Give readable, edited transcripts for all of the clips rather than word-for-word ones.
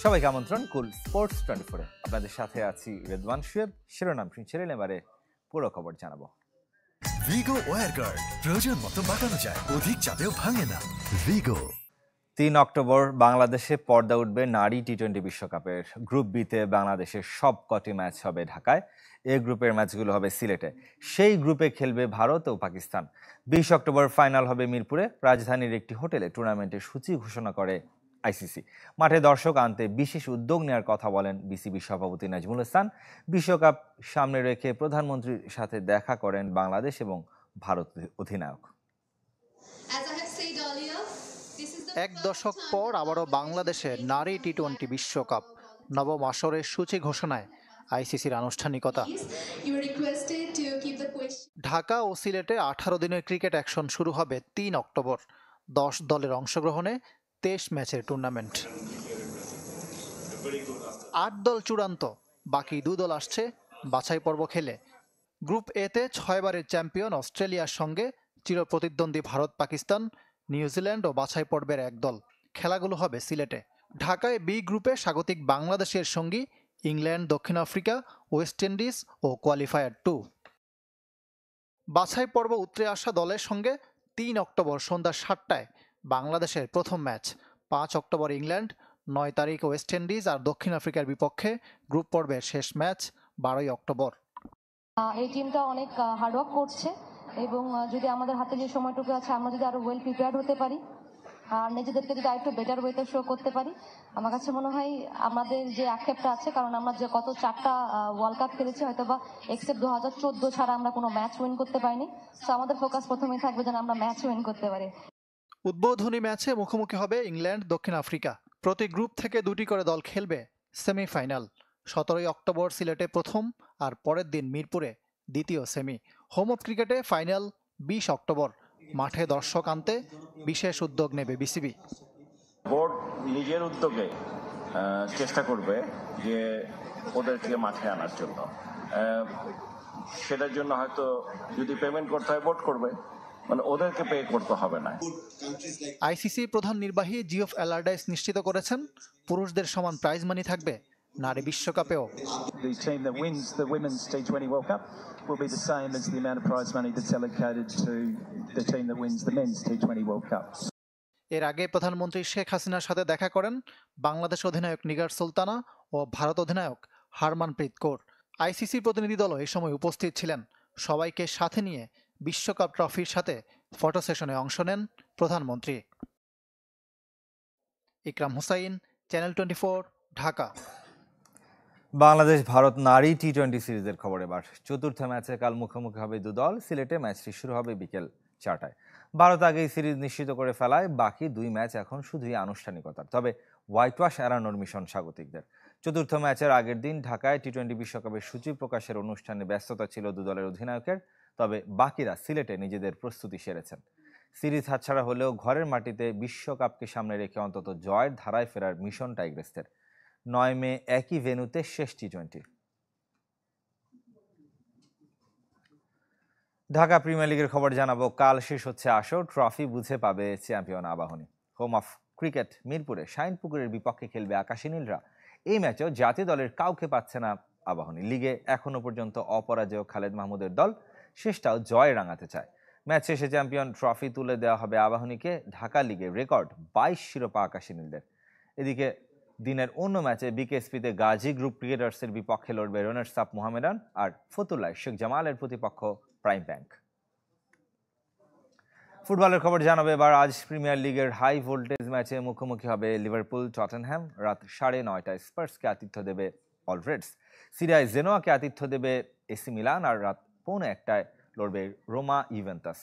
সবাইকে আমন্ত্রণ কুল স্পোর্টস 24-এ। আপনাদের সাথে আছি রেদওয়ান শুয়েব। শিরোনাম শুনছিলেন, এবারে পুরো খবর জানাবো। ভিগো ওয়্যারগার্ড প্রয়োজন মতো বাঁকানো যায়, অধিক চাপেও ভাঙে না। ভিগো। 3 অক্টোবর বাংলাদেশে পর্দা উঠবে নারী টি-20 বিশ্বকাপের। গ্রুপ বিতে বাংলাদেশের সব কটি ম্যাচ হবে ঢাকায়, এ গ্রুপের ম্যাচগুলো হবে সিলেটে। সেই গ্রুপে খেলবে ভারত ও পাকিস্তান। 20 অক্টোবর ফাইনাল হবে মিরপুরে। রাজধানীর একটি হোটেলে টুর্নামেন্টের সূচি ঘোষণা করে আইসিসি। মাঠে দর্শক আনতে বিশেষ উদ্যোগ নেওয়ার কথা বলেন বিসিবি সভাপতি নাজমুল হাসান। বিশ্বকাপ সামনে রেখে প্রধানমন্ত্রীর সাথে দেখা করেন বাংলাদেশ এবং ভারত অধিনায়ক। এক দশক পর আবারও বাংলাদেশে নারী টি-20 বিশ্বকাপ। নবম আসরের সূচি ঘোষণায় আইসিসির আনুষ্ঠানিকতা। ঢাকা ও সিলেটে 18 দিনের ক্রিকেট অ্যাকশন শুরু হবে 3 অক্টোবর। 10 দলের অংশগ্রহণে 23 ম্যাচের টুর্নামেন্ট। 8 দল চূড়ান্ত, বাকি 2 দল আসছে বাছাই পর্ব খেলে। গ্রুপ এতে 6 বারের চ্যাম্পিয়ন অস্ট্রেলিয়ার সঙ্গে চিরপ্রতিদ্বন্দ্বী ভারত, পাকিস্তান, নিউজিল্যান্ড ও বাছাই পর্বের এক দল। খেলাগুলো হবে সিলেটে। ঢাকায় বি গ্রুপে স্বাগতিক বাংলাদেশের সঙ্গী ইংল্যান্ড, দক্ষিণ আফ্রিকা, ওয়েস্ট ইন্ডিজ ও কোয়ালিফায়ার 2। বাছাই পর্ব উতরে আসা দলের সঙ্গে 3 অক্টোবর সন্ধ্যা 7টায় বাংলাদেশের প্রথম ম্যাচ। 5 অক্টোবর ইংল্যান্ড, 9 তারিখ ওয়েস্ট ইন্ডিজ আর দক্ষিণ আফ্রিকার বিপক্ষে গ্রুপ পর্বের শেষ ম্যাচ 12 অক্টোবর। এই টিমটা অনেক হার্ডওয়ার্ক করছে এবং যদি আমাদের হাতে যে সময়টুকু আছে আমরা যদি আরো ওয়েল প্রিপেয়ার্ড হতে পারি আর নিজেদেরকে যদি আরেকটু বেটার ওয়েতে শো করতে পারি, আমার কাছে মনে হয় আমাদের যে আক্ষেপটা আছে, কারণ আমরা যে গত 4টা ওয়ার্ল্ড কাপ খেলেছি, হয়তো বা এক্সেপ্ট 2014 ছাড়া আমরা কোনো ম্যাচ উইন করতে পারিনি। তো আমাদের ফোকাস প্রথমেই থাকবে যেন আমরা ম্যাচ উইন করতে পারি। উদ্বোধনী ম্যাচে মুখোমুখি হবে ইংল্যান্ড, দক্ষিণ আফ্রিকা। প্রতি গ্রুপ থেকে 2টি করে দল খেলবে সেমিফাইনাল। 17 অক্টোবর সিলেটে প্রথম আর পরের দিন মিরপুরে দ্বিতীয় সেমি। হোম অফ ক্রিকেটে ফাইনাল 20 অক্টোবর। মাঠে দর্শক আনতে বিশেষ উদ্যোগ নেবে বিসিবি। বোর্ড নিজের উদ্যোগে চেষ্টা করবে যে ওদেরকে মাঠে আনার জন্য। সেটার জন্য হয়তো যদি পেমেন্ট করতে হয় বোর্ড করবে, মানে ওদেরকে পে করতে হবে না। আইসিসি প্রধান নির্বাহী জিওফ অ্যালারডাইস নিশ্চিত করেছেন পুরুষদের সমান প্রাইজ মানি থাকবে নারী বিশ্বকাপেও। The team that wins the Women's T20 World Cup will be the same as the amount of prize money that's allocated to the team that wins the Men's T20 World Cup. এর আগে প্রধানমন্ত্রী শেখ হাসিনার সাথে দেখা করেন বাংলাদেশ অধিনায়ক নিগার সুলতানা ও ভারত অধিনায়ক Harmanpreet Kaur. ICC প্রতিনিধি দলও এই সময় উপস্থিত ছিলেন। সবাইকে সাথে নিয়ে বিশ্বকাপ ট্রফির সাথে ফটো সেশনে অংশ নেন প্রধানমন্ত্রী। ইকরাম হুসাইন, চ্যানেল 24, ঢাকা। বাংলাদেশ ভারত নারী টি-20 সিরিজের খবর এবার। চতুর্থ ম্যাচে কাল মুখোমুখি হবে 2 দল। সিলেটে ম্যাচটি শুরু হবে বিকেল 4টায়। ভারত আগেই সিরিজ নিশ্চিত করে ফেলায় বাকি 2 ম্যাচ এখন শুধুই আনুষ্ঠানিকতার। তবে হোয়াইট ওয়াশ এড়ানোর মিশন স্বাগতিকদের। চতুর্থ ম্যাচের আগের দিন ঢাকায় টি-20 বিশ্বকাপের সূচি প্রকাশের অনুষ্ঠানে ব্যস্ততা ছিল 2 দলের অধিনায়কের। তবে বাকিরা সিলেটে নিজেদের প্রস্তুতি সেরেছেন। সিরিজ হাতছাড়া হলেও ঘরের মাটিতে বিশ্বকাপকে সামনে রেখে অন্তত জয়ের ধারায় ফেরার মিশন টাইগ্রেসদের। 9 মে একই ভেন্যুতে শেষ টি-20। ঢাকা প্রিমিয়ার লিগের খবর জানাবো। কাল শেষ হচ্ছে আসর। ট্রফি বুঝে পাবে champion Abahani. Home of cricket মিরপুরে শাইনপুকুরের বিপক্ষে খেলবে আকাশী নীলরা। এই ম্যাচেও জাতীয় দলের কাউকে পাচ্ছে না আবাহনী। লিগে এখনো পর্যন্ত অপরাজেয় খালেদ মাহমুদের দল শেষটাও জয় রাঙাতে চায়। ম্যাচ শেষে চ্যাম্পিয়ন ট্রফি তুলে দেওয়া হবে আবাহনীকে। ঢাকা লিগে রেকর্ড 22 শিরোপা আকাশী নীলদের। এদিকে দিনের অন্য ম্যাচে বিকেএসপিতে গাজী গ্রুপ ক্রিকেটার্সের বিপক্ষে লড়বে রানার্স আপ মোহামেডান আর ফতুল্লায় শেখ জামালের প্রতিপক্ষ প্রাইম ব্যাংক। ফুটবলের খবর জানাবে এবার। আজ প্রিমিয়ার লিগের হাই ভোল্টেজ ম্যাচে মুখোমুখি হবে লিভারপুল টটেনহ্যাম। রাত 9:30টায় স্পার্সকে আতিথ্য দেবে অলরেডস। সিরিয়ায় জেনোয়াকে আতিথ্য দেবে এসি মিলান। আর রাত 1:15টায় লড়বে রোমা ইভেন্টাস।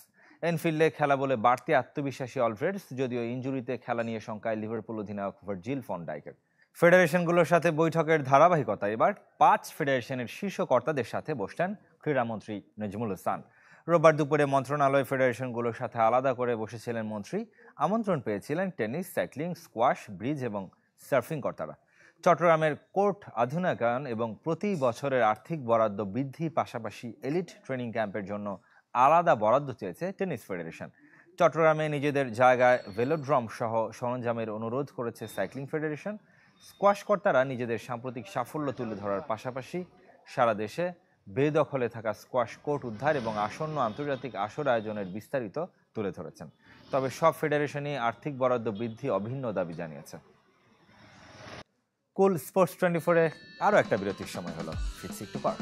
এনফিল্ডে খেলা বলে বাড়তি আত্মবিশ্বাসী অলরেডস, যদিও ইনজুরিতে খেলা নিয়ে শঙ্কায় লিভারপুল অধিনায়ক ভার্জিল ফন ডাইকের। ফেডারেশনগুলোর সাথে বৈঠকের ধারাবাহিকতা এবার। 5 ফেডারেশনের শীর্ষ কর্তাদের সাথে বসলেন ক্রীড়ামন্ত্রী নাজমুল হাসান। রোববার দুপুরে মন্ত্রণালয় ফেডারেশনগুলোর সাথে আলাদা করে বসেছিলেন মন্ত্রী। আমন্ত্রণ পেয়েছিলেন টেনিস, সাইক্লিং, স্কোয়াশ, ব্রিজ এবং সার্ফিং কর্তারা। চট্টগ্রামের কোর্ট আধুনিকায়ন এবং প্রতি বছরের আর্থিক বরাদ্দ বৃদ্ধির পাশাপাশি এলিট ট্রেনিং ক্যাম্পের জন্য আলাদা বরাদ্দ চেয়েছে টেনিস ফেডারেশন। চট্টগ্রামে নিজেদের জায়গায় ভেলোড্রম সহ সরঞ্জামের অনুরোধ করেছে সাইক্লিং ফেডারেশন। স্কোয়াশ কর্তারা নিজেদের সাম্প্রতিক সাফল্য তুলে ধরার পাশাপাশি সারা দেশে বেদখলে থাকা স্কোয়াশ কোর্ট উদ্ধার এবং আসন্ন আন্তর্জাতিক আসর আয়োজনের বিস্তারিত তুলে ধরেছেন। তবে সব ফেডারেশনই আর্থিক বরাদ্দ বৃদ্ধি অভিন্ন দাবি জানিয়েছে। কুল স্পোর্টস 24-এ আরও একটা বিরতির সময় হলো। ফিরছি একটু পর।